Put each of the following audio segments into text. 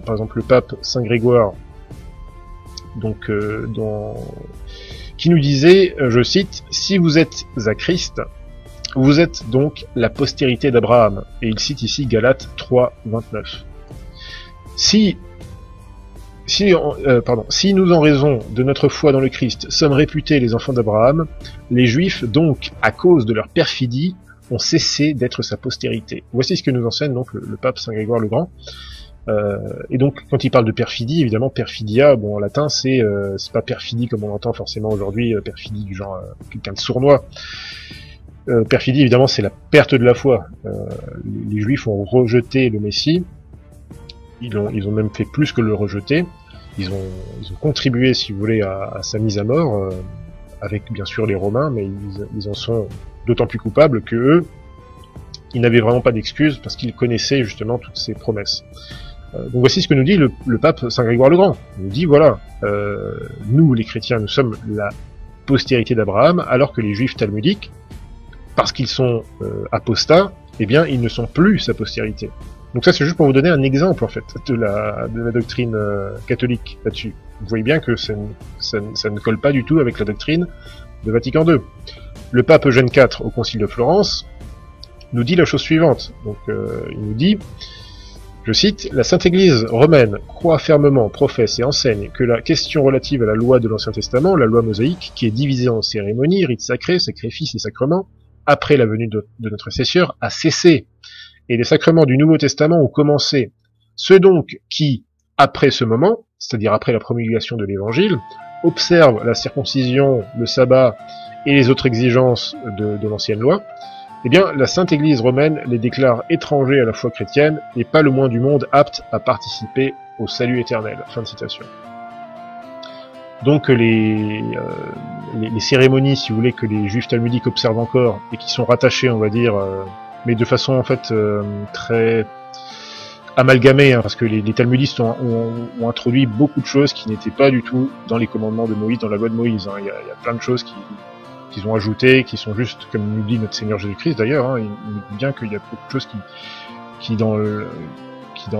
par exemple le pape Saint Grégoire, donc qui nous disait, je cite, si vous êtes à Christ, vous êtes donc la postérité d'Abraham. Et il cite ici Galates 3, 29. Si nous en raison de notre foi dans le Christ sommes réputés les enfants d'Abraham, les Juifs donc, à cause de leur perfidie, ont cessé d'être sa postérité. Voici ce que nous enseigne donc le pape Saint Grégoire le Grand. Et donc, quand il parle de perfidie, évidemment, perfidia, bon, en latin, c'est pas perfidie comme on entend forcément aujourd'hui, perfidie du genre quelqu'un de sournois. Perfidie, évidemment, c'est la perte de la foi. Les Juifs ont rejeté le Messie. Ils ont même fait plus que le rejeter. Ils ont contribué, si vous voulez, à sa mise à mort, avec bien sûr les Romains, mais ils en sont d'autant plus coupables que eux, ils n'avaient vraiment pas d'excuses parce qu'ils connaissaient justement toutes ces promesses. Donc voici ce que nous dit le pape Saint Grégoire le Grand. Il nous dit voilà, nous les chrétiens, nous sommes la postérité d'Abraham, alors que les Juifs talmudiques, parce qu'ils sont apostats, eh bien ils ne sont plus sa postérité. Donc ça c'est juste pour vous donner un exemple en fait de la doctrine catholique là-dessus. Vous voyez bien que ça ne colle pas du tout avec la doctrine de Vatican II. Le pape Eugène IV au Concile de Florence nous dit la chose suivante. Donc il nous dit, je cite, la Sainte Église romaine croit fermement, professe et enseigne que la question relative à la loi de l'Ancien Testament, la loi mosaïque, qui est divisée en cérémonies, rites sacrés, sacrifices et sacrements, après la venue de notre Seigneur, a cessé. Et les sacrements du Nouveau Testament ont commencé. Ceux donc qui, après ce moment, c'est-à-dire après la promulgation de l'Évangile, observent la circoncision, le sabbat et les autres exigences de l'ancienne loi, eh bien, la Sainte Église romaine les déclare étrangers à la foi chrétienne et pas le moins du monde aptes à participer au salut éternel. Fin de citation. Donc les cérémonies, si vous voulez, que les Juifs talmudiques observent encore et qui sont rattachées, on va dire, mais de façon en fait très amalgamée, hein, parce que les talmudistes ont introduit beaucoup de choses qui n'étaient pas du tout dans les commandements de Moïse, dans la loi de Moïse. Hein. Il y a plein de choses qu'ils ont ajoutées, qui sont juste, comme nous dit notre Seigneur Jésus-Christ d'ailleurs, hein, il nous dit bien qu'il y a beaucoup de choses qui dans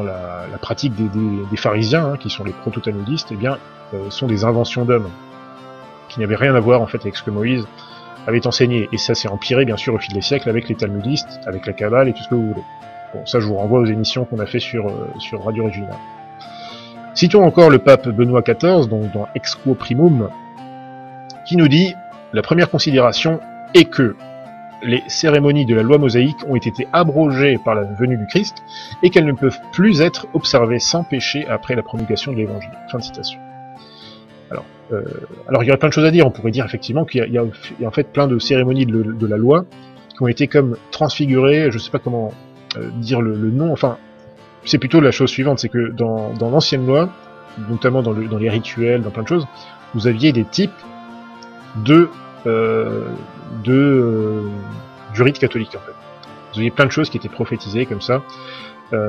la pratique des pharisiens, hein, qui sont les proto-talmudistes, eh bien, sont des inventions d'hommes, qui n'avaient rien à voir en fait avec ce que Moïse avait enseigné. Et ça s'est empiré bien sûr au fil des siècles avec les talmudistes, avec la Kabbale et tout ce que vous voulez. Bon, ça je vous renvoie aux émissions qu'on a fait sur Radio Regina. Citons encore le pape Benoît XIV, donc dans Ex Quo Primum, qui nous dit la première considération est que les cérémonies de la loi mosaïque ont été abrogées par la venue du Christ et qu'elles ne peuvent plus être observées sans péché après la promulgation de l'Évangile. Fin de citation. Alors il y aurait plein de choses à dire. On pourrait dire effectivement qu'il y a en fait plein de cérémonies de la loi qui ont été comme transfigurées. Je sais pas comment dire le nom. Enfin, c'est plutôt la chose suivante, c'est que dans l'ancienne loi, notamment dans les rituels, dans plein de choses, vous aviez des types du rite catholique en fait. Vous aviez plein de choses qui étaient prophétisées comme ça,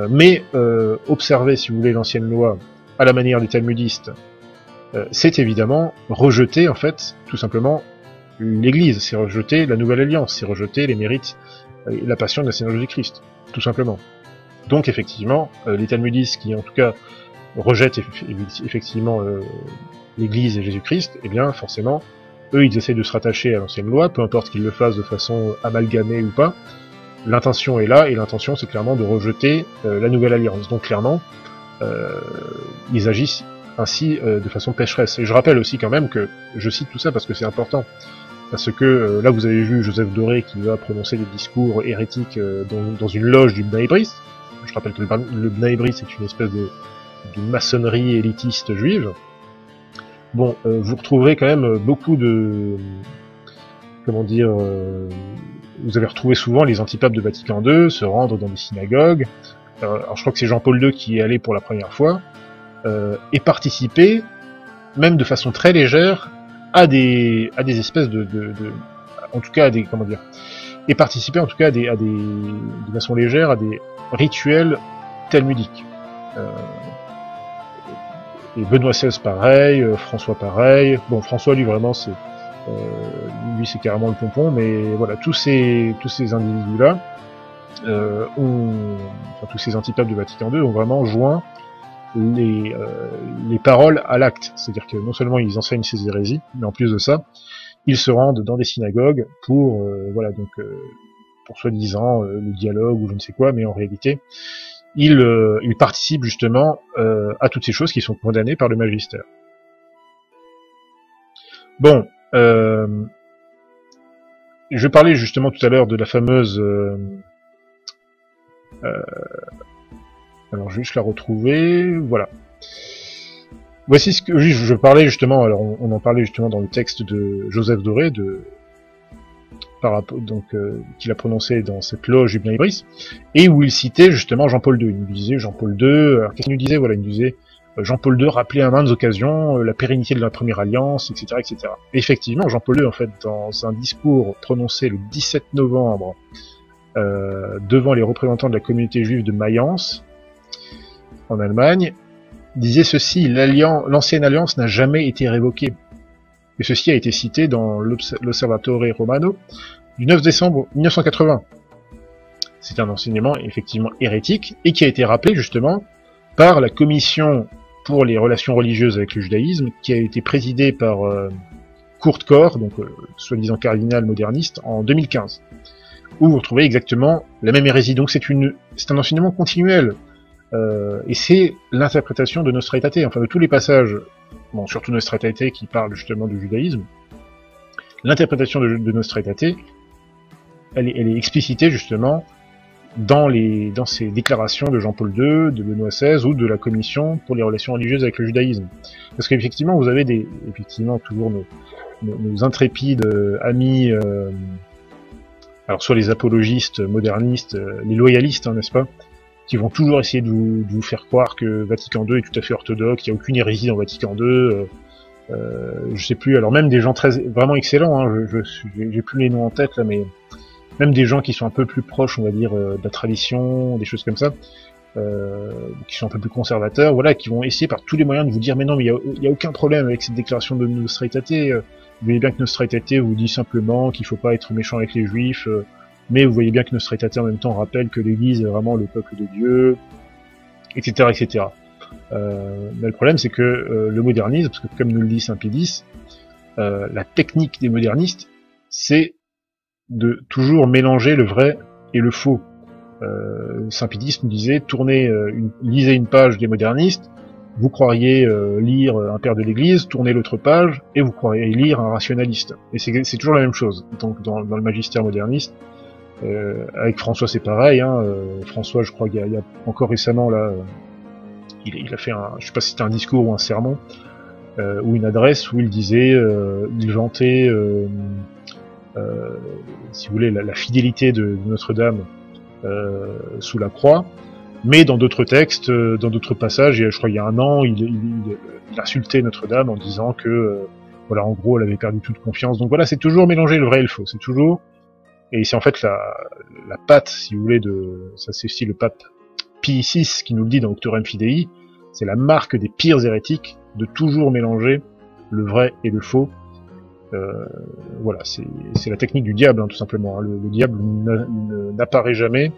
mais observer, si vous voulez, l'ancienne loi à la manière des talmudistes, c'est évidemment rejeter en fait tout simplement l'Église, c'est rejeter la Nouvelle Alliance, c'est rejeter les mérites et la passion de la Seigneur Jésus-Christ, tout simplement. Donc effectivement, les talmudistes qui en tout cas rejettent effectivement l'Église et Jésus-Christ, eh bien forcément, eux ils essaient de se rattacher à l'ancienne loi, peu importe qu'ils le fassent de façon amalgamée ou pas, l'intention est là, et l'intention c'est clairement de rejeter la Nouvelle Alliance. Donc clairement, ils agissent ainsi de façon pécheresse. Et je rappelle aussi quand même que, je cite tout ça parce que c'est important, parce que là vous avez vu Joseph Doré qui va prononcer des discours hérétiques dans une loge du Bnei Bris. Je rappelle que le Bnei Bris est une espèce de maçonnerie élitiste juive. Bon, vous retrouverez quand même beaucoup de... Comment dire... vous avez retrouvé souvent les antipapes de Vatican II se rendre dans des synagogues. Alors je crois que c'est Jean-Paul II qui y est allé pour la première fois. Et participer, même de façon très légère, à des espèces en tout cas à des, comment dire, et participer en tout cas de façon légère à des rituels talmudiques. Et Benoît XVI pareil, François pareil. Bon, François lui vraiment c'est, lui c'est carrément le pompon, mais voilà, tous ces individus-là, tous ces antipapes de Vatican II ont vraiment joint les paroles à l'acte. C'est-à-dire que non seulement ils enseignent ces hérésies, mais en plus de ça, ils se rendent dans des synagogues pour pour soi-disant le dialogue ou je ne sais quoi, mais en réalité, ils participent justement à toutes ces choses qui sont condamnées par le magistère. Bon, je parlais justement tout à l'heure de la fameuse... alors je vais juste la retrouver, voilà. Voici ce que je parlais justement, alors on en parlait justement dans le texte de Joseph Doré, qu'il a prononcé dans cette loge Ibn Ibris, et où il citait justement Jean-Paul II. Il nous disait Jean-Paul II, alors qu'est-ce qu'il nous disait? Voilà, il nous disait Jean-Paul II rappelait à maintes occasions la pérennité de la première alliance, etc., etc. Et effectivement, Jean-Paul II, en fait, dans un discours prononcé le 17 novembre devant les représentants de la communauté juive de Mayence, en Allemagne, disait ceci: l'ancienne alliance n'a jamais été révoquée. Et ceci a été cité dans l'Osservatore Romano du 9 décembre 1980. C'est un enseignement effectivement hérétique et qui a été rappelé justement par la commission pour les relations religieuses avec le judaïsme, qui a été présidée par Kurt Koch, donc soi-disant cardinal moderniste, en 2015, où vous retrouvez exactement la même hérésie. Donc c'est un enseignement continuel. Et c'est l'interprétation de Nostra Aetate, enfin de tous les passages, bon, surtout Nostra Aetate qui parle justement du judaïsme. L'interprétation de Nostra Aetate, elle est explicitée justement dans ces déclarations de Jean-Paul II, de Benoît XVI ou de la Commission pour les relations religieuses avec le judaïsme. Parce qu'effectivement, vous avez effectivement toujours nos intrépides amis, alors soit les apologistes modernistes, les loyalistes, hein, n'est-ce pas, qui vont toujours essayer de vous faire croire que Vatican II est tout à fait orthodoxe, il n'y a aucune hérésie dans Vatican II, je sais plus, alors même des gens vraiment excellents, hein, j'ai plus les noms en tête là, mais même des gens qui sont un peu plus proches, on va dire, de la tradition, des choses comme ça, qui sont un peu plus conservateurs, voilà, qui vont essayer par tous les moyens de vous dire mais non, mais il y a aucun problème avec cette déclaration de Nostra Aetate, vous voyez bien que Nostra Aetate vous dit simplement qu'il faut pas être méchant avec les juifs, mais vous voyez bien que Nostra Aetate en même temps rappelle que l'Église est vraiment le peuple de Dieu, etc., etc. Mais le problème c'est que le modernisme, parce que comme nous le dit Saint Pie X, la technique des modernistes, c'est de toujours mélanger le vrai et le faux. Saint Pie X nous disait lisez une page des modernistes, vous croiriez lire un père de l'Église, tournez l'autre page et vous croiriez lire un rationaliste. Et c'est toujours la même chose. Donc dans le magistère moderniste. Avec François c'est pareil, hein, François je crois qu'il y a encore récemment là, il a fait je sais pas si c'était un discours ou un sermon, ou une adresse où il disait, il vantait, si vous voulez, la fidélité de Notre-Dame sous la croix, mais dans d'autres textes, dans d'autres passages, je crois il y a un an, il insultait Notre-Dame en disant que, voilà, en gros elle avait perdu toute confiance. Donc voilà, c'est toujours mélanger le vrai et le faux, c'est toujours. Et c'est en fait la patte, si vous voulez, ça c'est aussi le pape Pie VI qui nous le dit dans Auctorem Fidei, c'est la marque des pires hérétiques de toujours mélanger le vrai et le faux. Voilà, c'est la technique du diable, hein, tout simplement. Hein. Le diable n'apparaît jamais,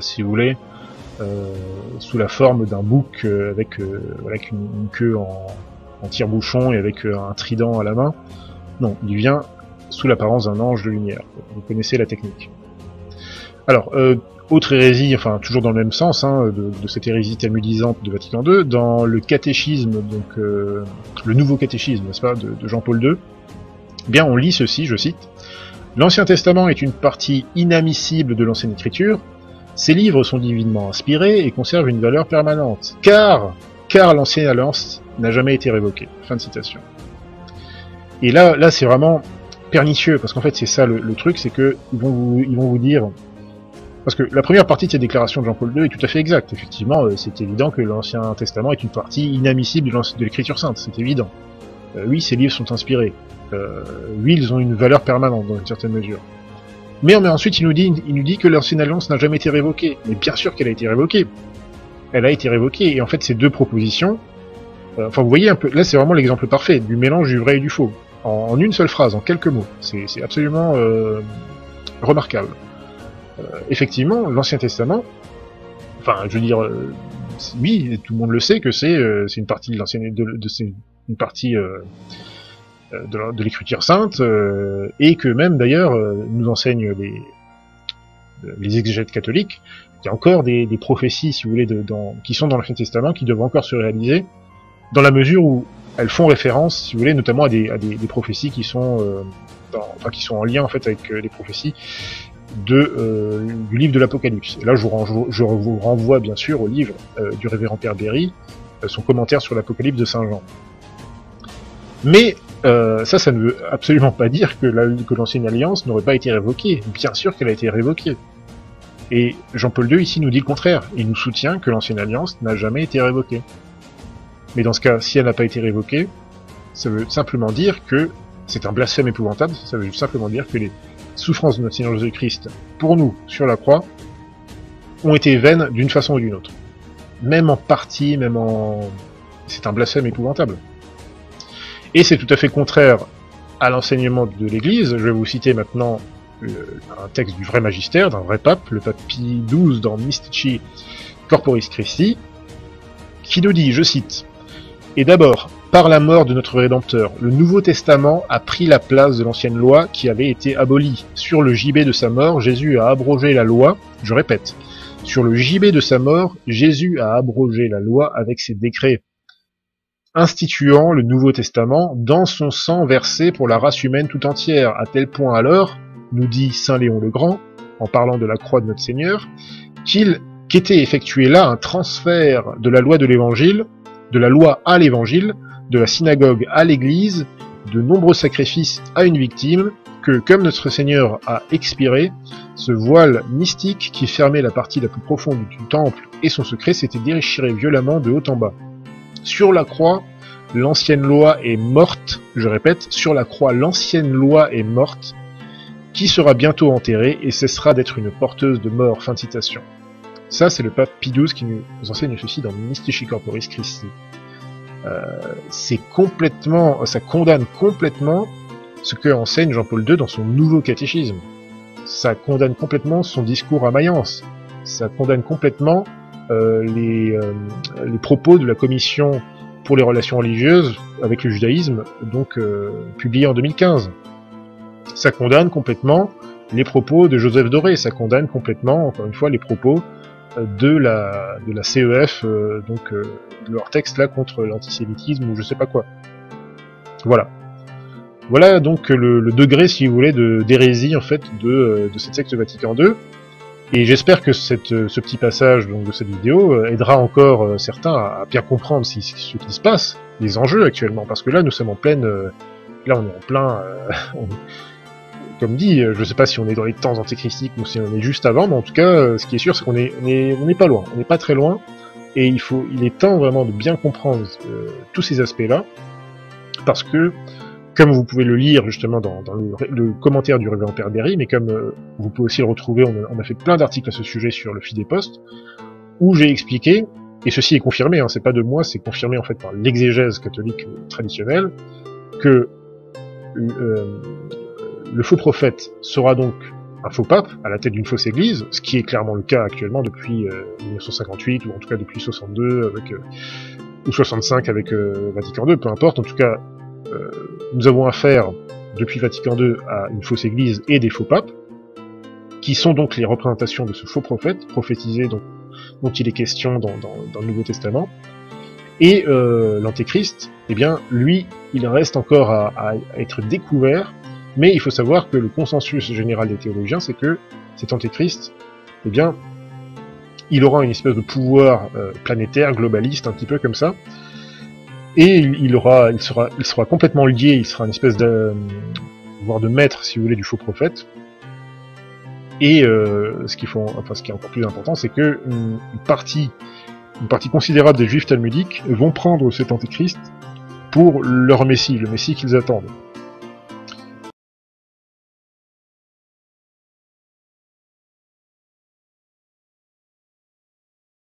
si vous voulez, sous la forme d'un bouc avec une queue en tire-bouchon et avec un trident à la main. Non, il vient sous l'apparence d'un ange de lumière. Vous connaissez la technique. Alors, autre hérésie, enfin toujours dans le même sens, hein, de cette hérésie talmudisante de Vatican II, dans le catéchisme, donc le nouveau catéchisme, n'est-ce pas, de Jean-Paul II, eh bien on lit ceci, je cite: l'Ancien Testament est une partie inadmissible de l'Ancienne Écriture, ces livres sont divinement inspirés et conservent une valeur permanente, car l'Ancienne Alliance n'a jamais été révoquée. Fin de citation. Et là c'est vraiment pernicieux, parce qu'en fait c'est ça le truc, c'est que ils vont vous dire, parce que la première partie de cette déclaration de Jean-Paul II est tout à fait exacte, effectivement, c'est évident que l'Ancien Testament est une partie inadmissible de l'Écriture sainte, c'est évident. Oui, ces livres sont inspirés, oui, ils ont une valeur permanente dans une certaine mesure. Mais ensuite il nous dit que l'Ancienne Alliance n'a jamais été révoquée, mais bien sûr qu'elle a été révoquée. Elle a été révoquée, et en fait ces deux propositions, enfin vous voyez un peu, là c'est vraiment l'exemple parfait du mélange du vrai et du faux. En une seule phrase, en quelques mots. C'est absolument remarquable. Effectivement, l'Ancien Testament, enfin, je veux dire, oui, tout le monde le sait que c'est une partie de l'ancienne une partie de l'écriture sainte, et que même d'ailleurs nous enseignent les exégètes catholiques, il y a encore des prophéties, si vous voulez, qui sont dans l'Ancien Testament, qui doivent encore se réaliser, dans la mesure où elles font référence, si vous voulez, notamment à des prophéties qui sont qui sont en lien en fait avec les prophéties du livre de l'Apocalypse. Et là, je vous renvoie bien sûr au livre du révérend Père Berry, son commentaire sur l'Apocalypse de Saint Jean. Mais ça ne veut absolument pas dire que l'ancienne alliance n'aurait pas été révoquée. Bien sûr qu'elle a été révoquée. Et Jean-Paul II ici nous dit le contraire. Il nous soutient que l'ancienne alliance n'a jamais été révoquée. Mais dans ce cas, si elle n'a pas été révoquée, ça veut simplement dire que c'est un blasphème épouvantable. Ça veut simplement dire que les souffrances de notre Seigneur Jésus-Christ, pour nous, sur la croix, ont été vaines d'une façon ou d'une autre. Même en partie, c'est un blasphème épouvantable. Et c'est tout à fait contraire à l'enseignement de l'Église. Je vais vous citer maintenant un texte du vrai magistère, d'un vrai pape, le pape Pie XII dans Mystici Corporis Christi, qui nous dit, je cite, « Et d'abord, par la mort de notre Rédempteur, le Nouveau Testament a pris la place de l'ancienne loi qui avait été abolie. Sur le gibet de sa mort, Jésus a abrogé la loi, je répète, sur le gibet de sa mort, Jésus a abrogé la loi avec ses décrets, instituant le Nouveau Testament dans son sang versé pour la race humaine tout entière, à tel point alors, nous dit Saint Léon le Grand, en parlant de la croix de notre Seigneur, qu'était effectué là un transfert de la loi de l'Évangile, de la loi à l'Évangile, de la synagogue à l'Église, de nombreux sacrifices à une victime, que, comme notre Seigneur a expiré, ce voile mystique qui fermait la partie la plus profonde du temple et son secret s'était déchiré violemment de haut en bas. Sur la croix, l'ancienne loi est morte, je répète, sur la croix, l'ancienne loi est morte, qui sera bientôt enterrée et cessera d'être une porteuse de mort. » Fin de citation. Ça, c'est le pape Pie XII qui nous enseigne ceci dans Mystici Corporis Christi. Ça condamne complètement ce que enseigne Jean-Paul II dans son nouveau catéchisme. Ça condamne complètement son discours à Mayence. Ça condamne complètement les propos de la commission pour les relations religieuses avec le judaïsme, donc publié en 2015. Ça condamne complètement les propos de Joseph Doré, ça condamne complètement, encore une fois, les propos de la CEF, de leur texte là contre l'antisémitisme ou je sais pas quoi. Voilà. Voilà donc le degré, si vous voulez, d'hérésie en fait de cette secte Vatican II. Et j'espère que ce petit passage donc, de cette vidéo aidera encore certains à bien comprendre ce qui se passe, les enjeux actuellement, parce que là nous sommes en pleine, là on est en plein, comme dit, je sais pas si on est dans les temps antéchristiques ou si on est juste avant, mais en tout cas, ce qui est sûr, c'est qu'on est pas loin, on n'est pas très loin, et il est temps vraiment de bien comprendre tous ces aspects-là, parce que, comme vous pouvez le lire justement dans le commentaire du révérend Père Berry, mais comme vous pouvez aussi le retrouver, on a fait plein d'articles à ce sujet sur le Fil des Postes, où j'ai expliqué, et ceci est confirmé, hein, c'est pas de moi, c'est confirmé en fait par l'exégèse catholique traditionnelle, que le faux prophète sera donc un faux pape à la tête d'une fausse église, ce qui est clairement le cas actuellement depuis 1958, ou en tout cas depuis 62 ou 65 avec Vatican II, peu importe, en tout cas nous avons affaire depuis Vatican II à une fausse église et des faux papes, qui sont donc les représentations de ce faux prophète, prophétisé dont il est question dans le Nouveau Testament, et l'Antéchrist, eh bien, lui, il reste encore à être découvert, mais il faut savoir que le consensus général des théologiens, c'est que cet Antéchrist, eh bien, il aura une espèce de pouvoir planétaire, globaliste, un petit peu comme ça, et il sera complètement lié, il sera une espèce voire de maître, si vous voulez, du faux prophète. Et ce qui est encore plus important, c'est que une partie considérable des juifs talmudiques vont prendre cet Antéchrist pour leur Messie, le Messie qu'ils attendent.